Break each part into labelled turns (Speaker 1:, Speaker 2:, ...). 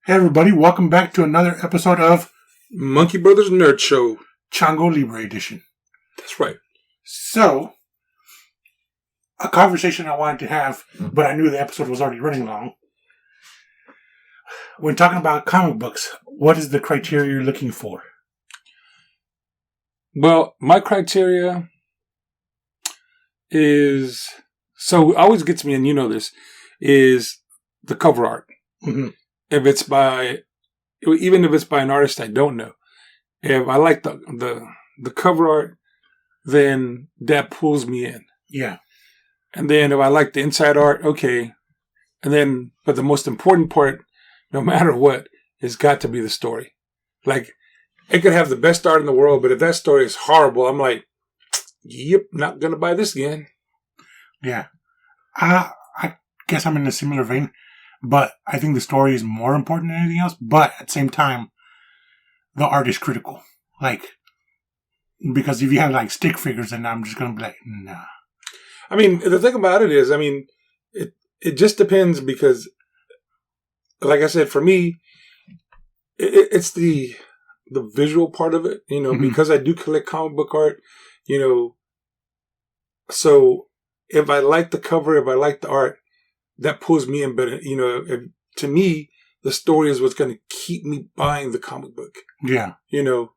Speaker 1: Hey everybody, welcome back to another episode of
Speaker 2: Monkey Brothers Nerd Show.
Speaker 1: ChangoLibre edition.
Speaker 2: That's right.
Speaker 1: So, a conversation I wanted to have, but I knew the episode was already running long. When talking about comic books, what is the criteria you're looking for?
Speaker 2: Well, my criteria is, so it always gets me, and you know this, is the cover art.
Speaker 1: Mm-hmm.
Speaker 2: If it's by, even if it's by an artist I don't know, if I like the cover art, then that pulls me in.
Speaker 1: Yeah.
Speaker 2: And then if I like the inside art, okay. And then, but the most important part, no matter what, has got to be the story. Like, it could have the best art in the world, but if that story is horrible, I'm like, yep, not going to buy this again.
Speaker 1: Yeah. I guess I'm in a similar vein, but I think the story is more important than anything else. But at the same time, the art is critical. Like, because if you have like stick figures, then I'm just going to be like, nah.
Speaker 2: I mean, the thing about it is, I mean, it just depends because, like I said, for me, it's the visual part of it, you know,
Speaker 1: Mm-hmm.
Speaker 2: because I do collect comic book art, you know. So if I like the cover, if I like the art, that pulls me in. But, you know, to me, the story is what's going to keep me buying the comic book.
Speaker 1: Yeah.
Speaker 2: You know,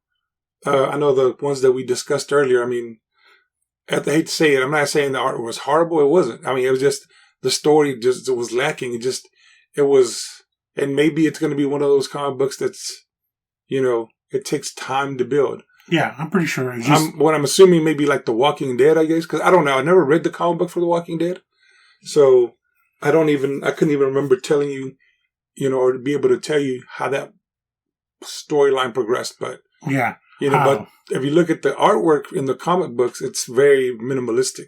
Speaker 2: I know the ones that we discussed earlier. I mean, I hate to say it, I'm not saying the art was horrible. It wasn't. I mean, it was just the story it was lacking. It was, and maybe it's going to be one of those comic books that's, you know, it takes time to build.
Speaker 1: Yeah, I'm pretty sure. It's
Speaker 2: what I'm assuming maybe like The Walking Dead, I guess, because I don't know. I never read the comic book for The Walking Dead. So I couldn't even remember telling you, you know, or to be able to tell you how that storyline progressed. But,
Speaker 1: yeah.
Speaker 2: You know, but if you look at the artwork in the comic books, it's very minimalistic.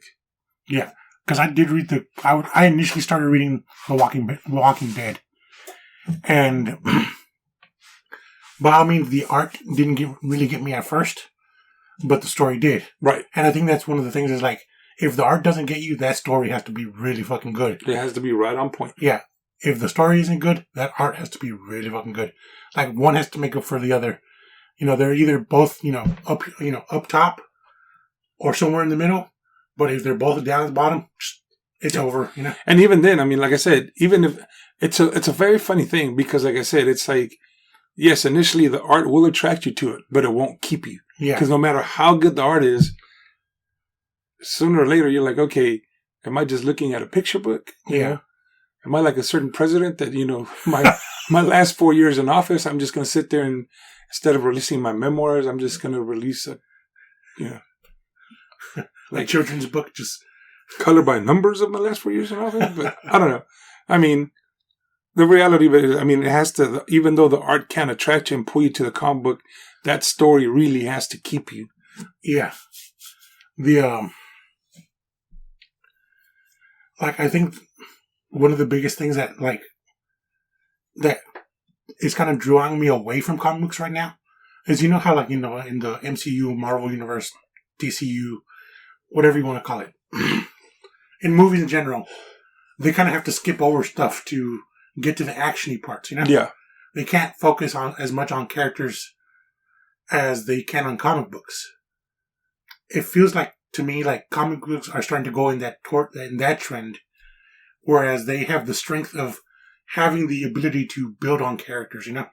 Speaker 1: Yeah, because I did read I initially started reading The Walking Dead, and by all means, the art didn't really get me at first, but the story did.
Speaker 2: Right.
Speaker 1: And I think that's one of the things is like, if the art doesn't get you, that story has to be really fucking good.
Speaker 2: It has to be right on point.
Speaker 1: Yeah. If the story isn't good, that art has to be really fucking good. Like, one has to make up for the other. You know, they're either both, up top or somewhere in the middle. But if they're both down at the bottom, it's over, you know?
Speaker 2: And even then, I mean, like I said, even if it's a very funny thing because, like I said, it's like, yes, initially the art will attract you to it, but it won't keep you.
Speaker 1: Yeah.
Speaker 2: Because no matter how good the art is, sooner or later you're like, okay, am I just looking at a picture book? You know? Am I like a certain president that, you know, my last 4 years in office, I'm just going to sit there and instead of releasing my memoirs, I'm just going to release
Speaker 1: like children's book, just
Speaker 2: color by numbers of my last 4 years in office. But I don't know. I mean, the reality of it is, I mean, it has to, even though the art can attract you and pull you to the comic book, that story really has to keep you.
Speaker 1: Yeah. Like, I think one of the biggest things that is kind of drawing me away from comic books right now is, you know how, like, you know, in the MCU, Marvel Universe, DCU, whatever you want to call it, in movies in general, they kind of have to skip over stuff to get to the action-y parts, you know?
Speaker 2: Yeah.
Speaker 1: They can't focus on as much on characters as they can on comic books. It feels like, to me, like comic books are starting to go in that trend, whereas they have the strength of having the ability to build on characters, you know?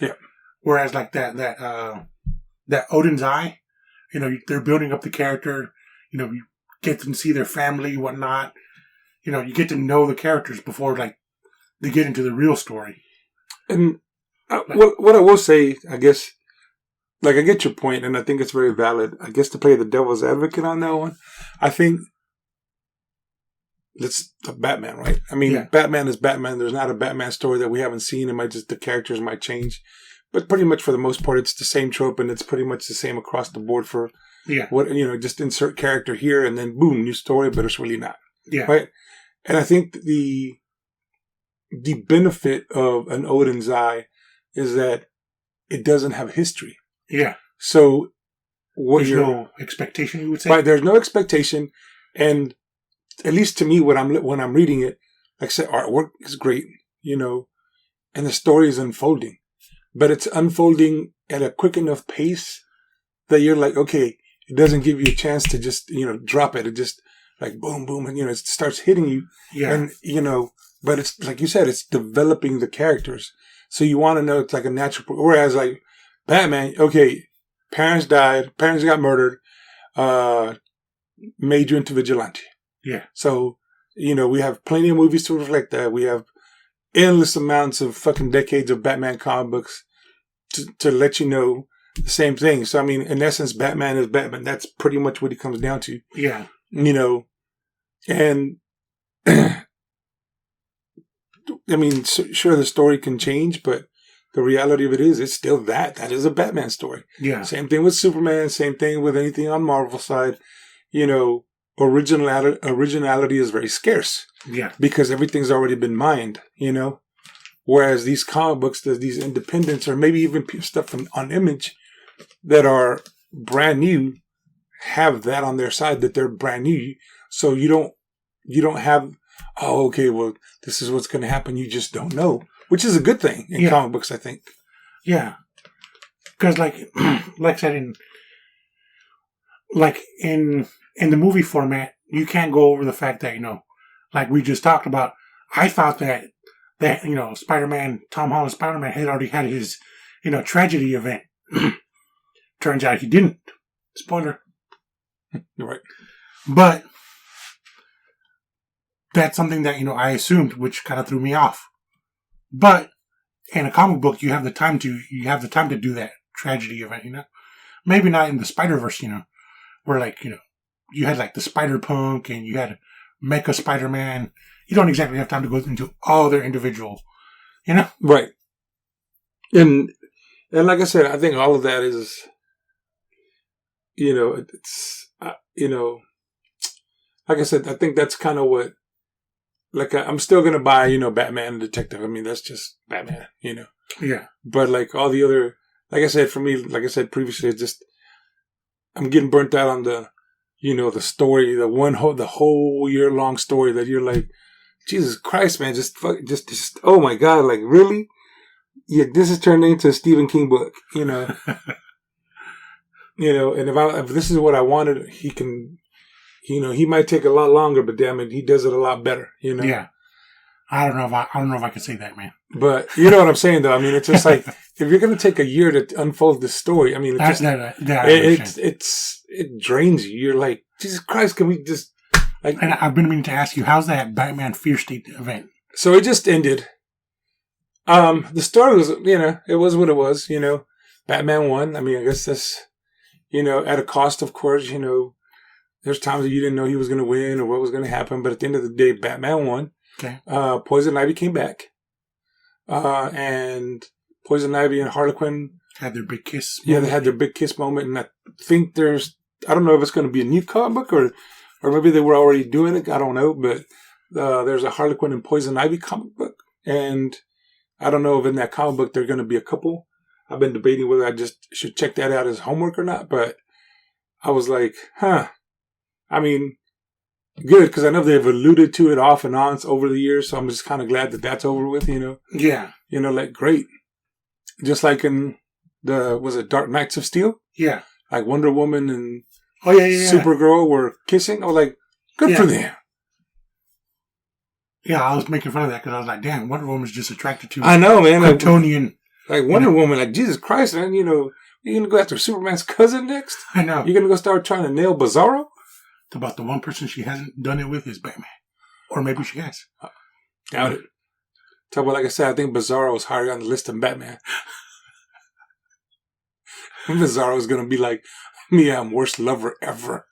Speaker 2: Yeah.
Speaker 1: Whereas like that Odin's Eye, you know, they're building up the character, you know, you get to see their family, whatnot. You know, you get to know the characters before, like, they get into the real story.
Speaker 2: And what I will say, I guess, like, I get your point, and I think it's very valid. I guess to play the devil's advocate on that one, I think it's Batman, right? I mean, yeah. Batman is Batman. There's not a Batman story that we haven't seen. The characters might change. But pretty much for the most part, it's the same trope, and it's pretty much the same across the board for what, you know, just insert character here, and then boom, new story, but it's really not.
Speaker 1: Yeah.
Speaker 2: Right? And I think the benefit of an Odin's Eye is that it doesn't have history.
Speaker 1: Yeah.
Speaker 2: So
Speaker 1: there's no expectation, you would say?
Speaker 2: Right, there's no expectation, and at least to me, when I'm reading it, like I said, artwork is great, you know, and the story is unfolding, but it's unfolding at a quick enough pace that you're like, okay, it doesn't give you a chance to just, drop it. It just like boom, boom, and, it starts hitting you.
Speaker 1: Yeah.
Speaker 2: And, but it's like you said, it's developing the characters. So you want to know it's like a natural, whereas like Batman, okay, parents died, parents got murdered, made you into vigilante.
Speaker 1: Yeah.
Speaker 2: So, we have plenty of movies to reflect that. We have endless amounts of fucking decades of Batman comic books to let you know the same thing. So, I mean, in essence, Batman is Batman. That's pretty much what he comes down to.
Speaker 1: Yeah.
Speaker 2: And I mean, sure, the story can change, but the reality of it is, it's still that. That is a Batman story.
Speaker 1: Yeah.
Speaker 2: Same thing with Superman. Same thing with anything on Marvel side. Originality is very scarce.
Speaker 1: Yeah.
Speaker 2: Because everything's already been mined, Whereas these comic books, these independents, or maybe even stuff on Image that are brand new, have that on their side that they're brand new. So you don't have, oh, okay, well, this is what's going to happen. You just don't know, which is a good thing in comic books, I think.
Speaker 1: Yeah. Because like I said, in the movie format, you can't go over the fact that, like we just talked about, I thought that Spider-Man, Tom Holland's Spider-Man had already had his, tragedy event. Turns out he didn't. Spoiler.
Speaker 2: Right.
Speaker 1: But that's something that, I assumed, which kind of threw me off. But in a comic book, you have the time to do that tragedy event, Maybe not in the Spider-Verse, where like, you had like the Spider-Punk and you had Mecha Spider-Man. You don't exactly have time to go into all their individual,
Speaker 2: Right. And like I said, I think all of that is, it's, like I said, I think that's kind of what, like, I'm still going to buy, Batman and Detective. I mean, that's just Batman,
Speaker 1: Yeah.
Speaker 2: But like all the other, like I said, for me, like I said previously, it's just, I'm getting burnt out on the, the story, the whole year long story that you're like, Jesus Christ, man, just, oh my God, like really? Yeah, this is turned into a Stephen King book, and if this is what I wanted, he can, he might take a lot longer, but damn it, he does it a lot better,
Speaker 1: Yeah. I don't know if I can say that, man.
Speaker 2: But you know what I'm saying, though. I mean, it's just like if you're going to take a year to unfold this story, I mean, it drains you. You're like, Jesus Christ, can we just like?
Speaker 1: And I've been meaning to ask you, how's that Batman Fear State event?
Speaker 2: So it just ended. The story was, it was what it was. Batman won. I mean, I guess that's, at a cost, of course. There's times that you didn't know he was going to win or what was going to happen, but at the end of the day, Batman won.
Speaker 1: Okay.
Speaker 2: Poison Ivy came back. And Poison Ivy and Harlequin
Speaker 1: had their big kiss.
Speaker 2: Yeah, they had their big kiss moment. And I think I don't know if it's going to be a new comic book or maybe they were already doing it. I don't know. But there's a Harlequin and Poison Ivy comic book. And I don't know if in that comic book they're going to be a couple. I've been debating whether I just should check that out as homework or not. But I was like, I mean, good, because I know they've alluded to it off and on over the years, so I'm just kind of glad that that's over with,
Speaker 1: Yeah.
Speaker 2: Like, great. Just like in was it Dark Knights of Steel?
Speaker 1: Yeah.
Speaker 2: Like Wonder Woman and
Speaker 1: yeah.
Speaker 2: Supergirl were kissing. I was like, good for them.
Speaker 1: Yeah, I was making fun of that because I was like, damn, Wonder Woman's just attracted to
Speaker 2: I know, man.
Speaker 1: Kryptonian.
Speaker 2: Like Wonder Woman, like, Jesus Christ, man, you're going to go after Superman's cousin next?
Speaker 1: I know.
Speaker 2: You're going to go start trying to nail Bizarro?
Speaker 1: It's about the one person she hasn't done it with is Batman. Or maybe she has.
Speaker 2: Doubt it. Talk about, like I said, I think Bizarro was higher on the list than Batman. Bizarro is going to be like, I'm worst lover ever.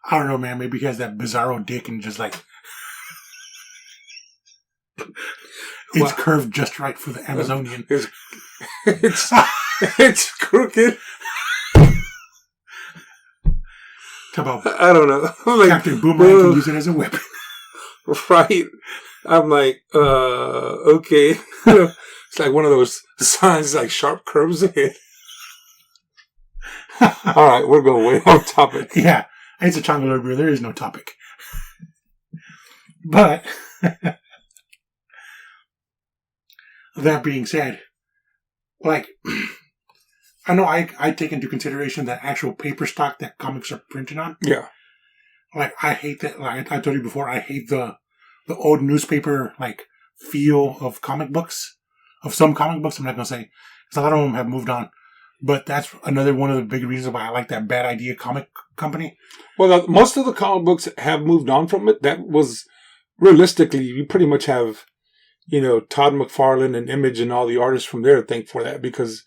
Speaker 1: I don't know, man. Maybe he has that Bizarro dick and just like... It's curved just right for the Amazonian.
Speaker 2: It's crooked. I don't know. Like,
Speaker 1: Captain Boomerang can use it as a weapon.
Speaker 2: Right. I'm like, okay. It's like one of those signs, like sharp curves ahead. All right, we're going way off topic.
Speaker 1: Yeah. It's a ChangoLibre. There is no topic. But that being said, like, I know I take into consideration the actual paper stock that comics are printed on.
Speaker 2: Yeah.
Speaker 1: Like, I hate that. Like I told you before, I hate the old newspaper like feel of comic books. Of some comic books, I'm not gonna say, because a lot of them have moved on. But that's another one of the big reasons why I like that Bad Idea comic company.
Speaker 2: Well, most of the comic books have moved on from it. That was realistically, you pretty much have, Todd McFarlane and Image and all the artists from there to thank for that, because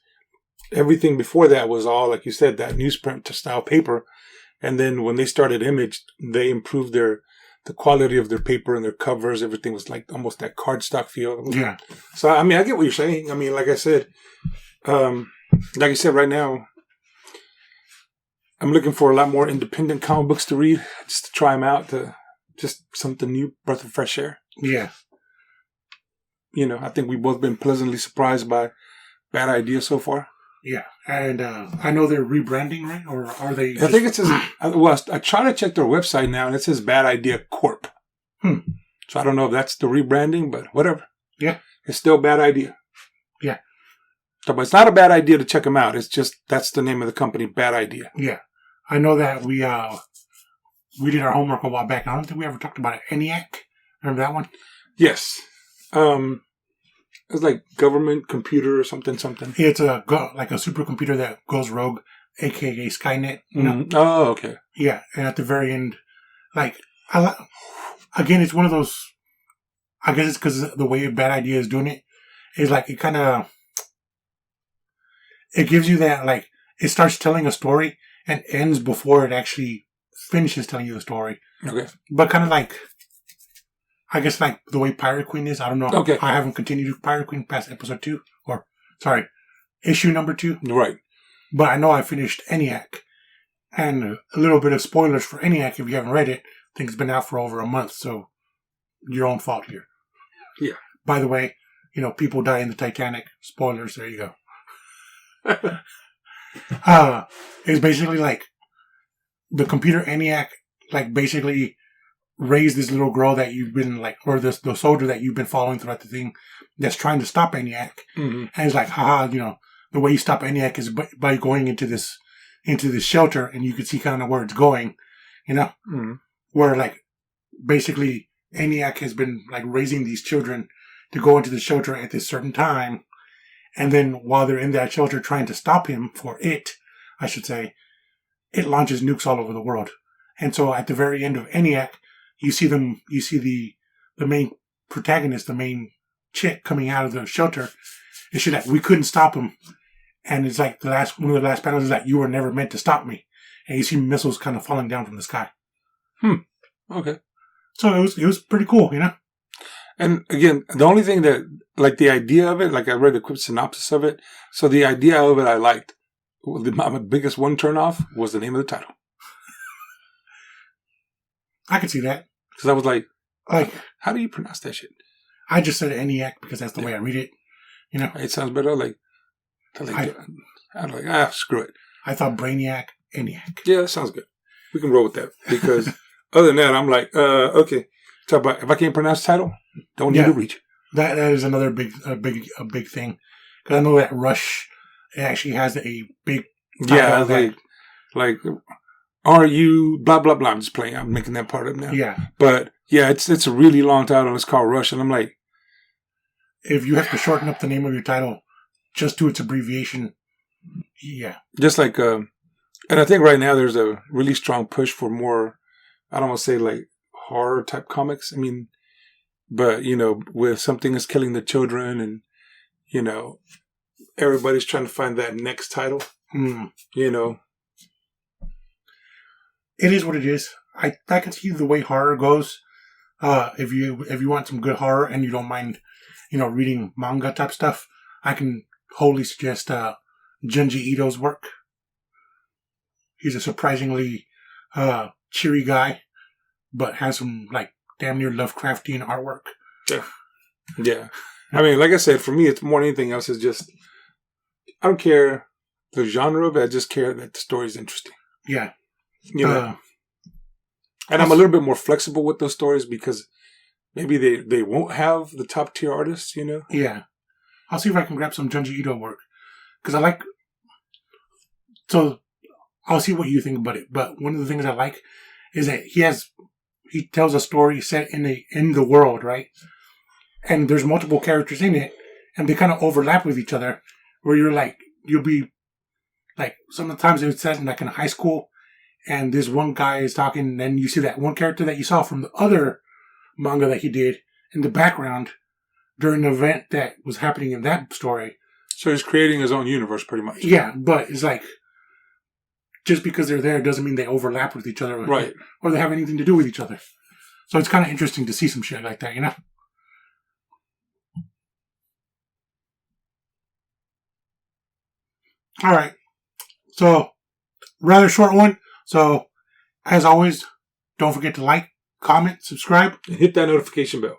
Speaker 2: everything before that was all, like you said, that newsprint style paper. And then when they started Image, they improved the quality of their paper and their covers. Everything was like almost that cardstock feel.
Speaker 1: Yeah.
Speaker 2: So, I mean, I get what you're saying. I mean, like I said, right now, I'm looking for a lot more independent comic books to read, just to try them out, just something new, breath of fresh air.
Speaker 1: Yeah.
Speaker 2: I think we've both been pleasantly surprised by Bad Idea so far.
Speaker 1: Yeah, and I know they're rebranding, right? Or are they?
Speaker 2: I think it says. Well, I try to check their website now, and it says Bad Idea Corp. So I don't know if that's the rebranding, but whatever.
Speaker 1: Yeah,
Speaker 2: it's still Bad Idea.
Speaker 1: Yeah,
Speaker 2: so, but it's not a bad idea to check them out. It's just that's the name of the company, Bad Idea.
Speaker 1: Yeah, I know that we did our homework a while back. I don't think we ever talked about it. ENIAC, remember that one?
Speaker 2: Yes. It's like government computer or something.
Speaker 1: Yeah, it's like a supercomputer that goes rogue, aka Skynet.
Speaker 2: Oh, okay.
Speaker 1: Yeah, and at the very end, like, again, it's one of those. I guess it's because the way Bad Idea is doing it is like it gives you that, like, it starts telling a story and ends before it actually finishes telling you the story.
Speaker 2: Okay,
Speaker 1: but kind of like. I guess like the way Pirate Queen is. I don't know.
Speaker 2: Okay.
Speaker 1: I haven't continued Pirate Queen past episode 2. Issue number 2.
Speaker 2: Right.
Speaker 1: But I know I finished ENIAC. And a little bit of spoilers for ENIAC if you haven't read it. I think it's been out for over a month, so your own fault here.
Speaker 2: Yeah.
Speaker 1: By the way, people die in the Titanic. Spoilers, there you go. It's basically like the computer ENIAC, like, basically raise this little girl that you've been like, or the soldier that you've been following throughout the thing that's trying to stop ENIAC. Mm-hmm. And it's like, haha, the way you stop ENIAC is by going into this shelter, and you can see kind of where it's going, mm-hmm. Where like basically ENIAC has been like raising these children to go into the shelter at this certain time. And then while they're in that shelter trying to stop him I should say, it launches nukes all over the world. And so at the very end of ENIAC, you see the main protagonist, the main chick coming out of the shelter, and she's like, we couldn't stop him. And it's like one of the last panels is like, you were never meant to stop me. And you see missiles kind of falling down from the sky.
Speaker 2: Okay.
Speaker 1: So it was pretty cool,
Speaker 2: And again, the only thing that, like, the idea of it, like, I read the quick synopsis of it. So the idea of it I liked. My biggest one turn off was the name of the title.
Speaker 1: I could see that.
Speaker 2: Because I was like, how do you pronounce that shit?
Speaker 1: I just said ENIAC because that's the way I read it.
Speaker 2: It sounds better. I'm like, screw it.
Speaker 1: I thought Brainiac, ENIAC.
Speaker 2: Yeah, that sounds good. We can roll with that. Because other than that, I'm like, okay. Talk about, if I can't pronounce the title, don't need to reach.
Speaker 1: That is another big thing. Because I know that Rush actually has a big title.
Speaker 2: Yeah, like are you blah blah blah? I'm just playing. I'm making that part up now.
Speaker 1: Yeah,
Speaker 2: but yeah, it's a really long title. It's called Rush, and I'm like,
Speaker 1: if you have to shorten up the name of your title just to its abbreviation, yeah.
Speaker 2: Just like, and I think right now there's a really strong push for more. I don't want to say like horror type comics. I mean, but where something is killing the children, and everybody's trying to find that next title.
Speaker 1: It is what it is. I can see the way horror goes. If you want some good horror and you don't mind, reading manga type stuff, I can wholly suggest Junji Ito's work. He's a surprisingly cheery guy, but has some like damn near Lovecraftian artwork.
Speaker 2: Yeah. I mean, like I said, for me, it's more than anything else. It's just I don't care the genre of it. I just care that the story is interesting.
Speaker 1: Yeah.
Speaker 2: And I'm a little bit more flexible with those stories because maybe they won't have the top tier artists, you know?
Speaker 1: Yeah. I'll see if I can grab some Junji Ito work. Because I like... So, I'll see what you think about it. But one of the things I like is that he tells a story set in the world, right? And there's multiple characters in it. And they kind of overlap with each other. Where you'll be... Like, sometimes it's set in like in high school. And this one guy is talking. And then you see that one character that you saw from the other manga that he did in the background during the event that was happening in that story.
Speaker 2: So he's creating his own universe, pretty much.
Speaker 1: Yeah, but it's like, just because they're there doesn't mean they overlap with each other.
Speaker 2: Right.
Speaker 1: Or they have anything to do with each other. So it's kind of interesting to see some shit like that, you know? All right. So, rather short one. So, as always, don't forget to like, comment, subscribe.
Speaker 2: And hit that notification bell.